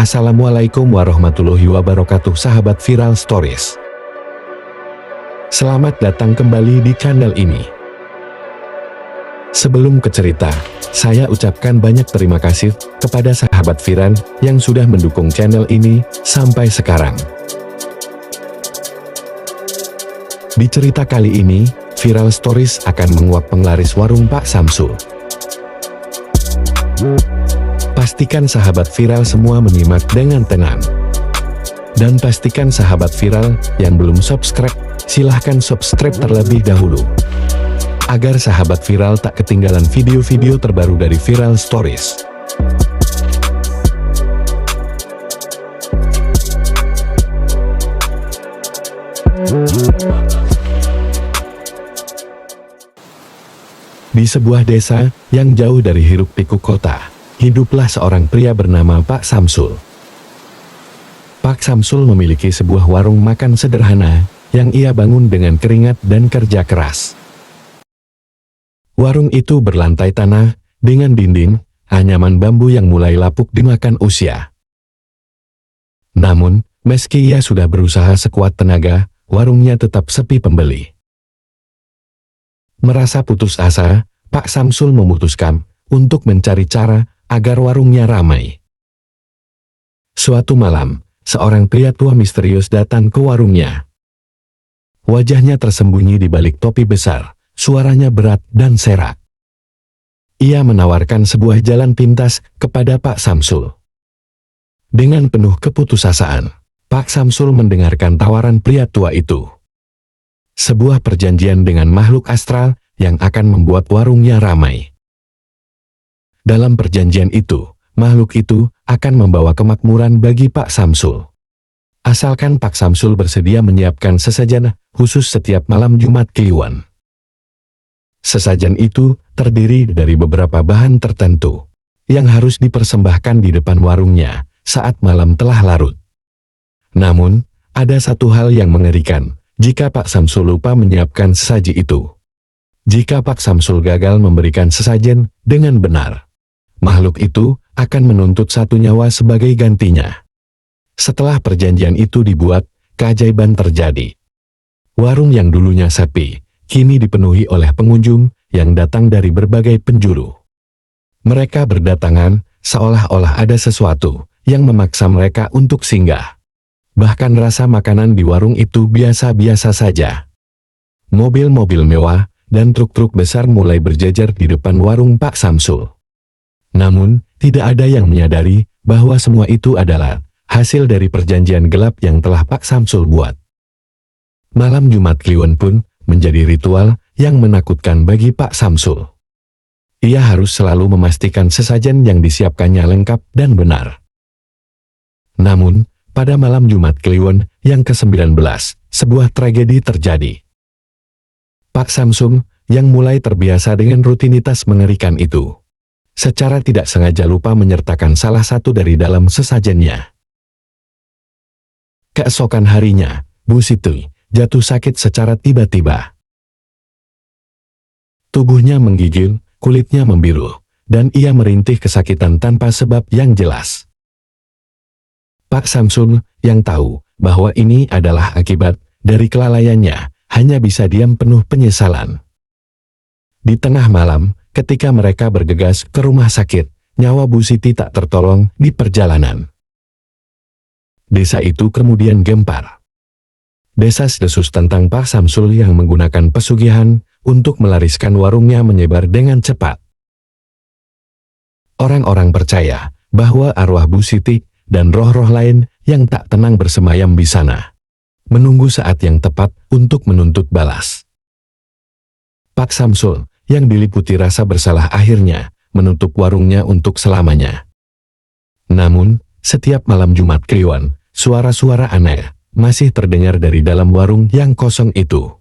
Assalamualaikum warahmatullahi wabarakatuh sahabat Viral Stories. Selamat datang kembali di channel ini. Sebelum ke cerita, saya ucapkan banyak terima kasih kepada sahabat Viral yang sudah mendukung channel ini sampai sekarang. Di cerita kali ini, Viral Stories akan menguak penglaris warung Pak Samsul. Pastikan sahabat Viral semua menyimak dengan tenang. Dan pastikan sahabat Viral yang belum subscribe, silahkan subscribe terlebih dahulu. Agar sahabat Viral tak ketinggalan video-video terbaru dari Viral Stories. Di sebuah desa yang jauh dari hiruk-pikuk kota, hiduplah seorang pria bernama Pak Samsul. Pak Samsul memiliki sebuah warung makan sederhana yang ia bangun dengan keringat dan kerja keras. Warung itu berlantai tanah dengan dinding anyaman bambu yang mulai lapuk dimakan usia. Namun, meski ia sudah berusaha sekuat tenaga, warungnya tetap sepi pembeli. Merasa putus asa, Pak Samsul memutuskan untuk mencari cara agar warungnya ramai. Suatu malam, seorang pria tua misterius datang ke warungnya. Wajahnya tersembunyi di balik topi besar, suaranya berat dan serak. Ia menawarkan sebuah jalan pintas kepada Pak Samsul. Dengan penuh keputusasaan, Pak Samsul mendengarkan tawaran pria tua itu. Sebuah perjanjian dengan makhluk astral yang akan membuat warungnya ramai. Dalam perjanjian itu, makhluk itu akan membawa kemakmuran bagi Pak Samsul. Asalkan Pak Samsul bersedia menyiapkan sesajen khusus setiap malam Jumat Kliwon. Sesajen itu terdiri dari beberapa bahan tertentu yang harus dipersembahkan di depan warungnya saat malam telah larut. Namun, ada satu hal yang mengerikan jika Pak Samsul lupa menyiapkan sesaji itu. Jika Pak Samsul gagal memberikan sesajen dengan benar, makhluk itu akan menuntut satu nyawa sebagai gantinya. Setelah perjanjian itu dibuat, keajaiban terjadi. Warung yang dulunya sepi, kini dipenuhi oleh pengunjung yang datang dari berbagai penjuru. Mereka berdatangan seolah-olah ada sesuatu yang memaksa mereka untuk singgah. Bahkan rasa makanan di warung itu biasa-biasa saja. Mobil-mobil mewah dan truk-truk besar mulai berjejer di depan warung Pak Samsul. Namun, tidak ada yang menyadari bahwa semua itu adalah hasil dari perjanjian gelap yang telah Pak Samsul buat. Malam Jumat Kliwon pun menjadi ritual yang menakutkan bagi Pak Samsul. Ia harus selalu memastikan sesajen yang disiapkannya lengkap dan benar. Namun, pada malam Jumat Kliwon yang ke-19, sebuah tragedi terjadi. Pak Samsul yang mulai terbiasa dengan rutinitas mengerikan itu, secara tidak sengaja lupa menyertakan salah satu dari dalam sesajennya. Keesokan harinya, Bu Siti jatuh sakit secara tiba-tiba. Tubuhnya menggigil, kulitnya membiru, dan ia merintih kesakitan tanpa sebab yang jelas. Pak Samsul yang tahu bahwa ini adalah akibat dari kelalaiannya, hanya bisa diam penuh penyesalan. Di tengah malam, ketika mereka bergegas ke rumah sakit, nyawa Bu Siti tak tertolong di perjalanan. Desa itu kemudian gempar. Desas-desus tentang Pak Samsul yang menggunakan pesugihan untuk melariskan warungnya menyebar dengan cepat. Orang-orang percaya bahwa arwah Bu Siti dan roh-roh lain yang tak tenang bersemayam di sana, menunggu saat yang tepat untuk menuntut balas. Pak Samsul yang diliputi rasa bersalah akhirnya menutup warungnya untuk selamanya. Namun, setiap malam Jumat Kliwon, suara-suara aneh masih terdengar dari dalam warung yang kosong itu.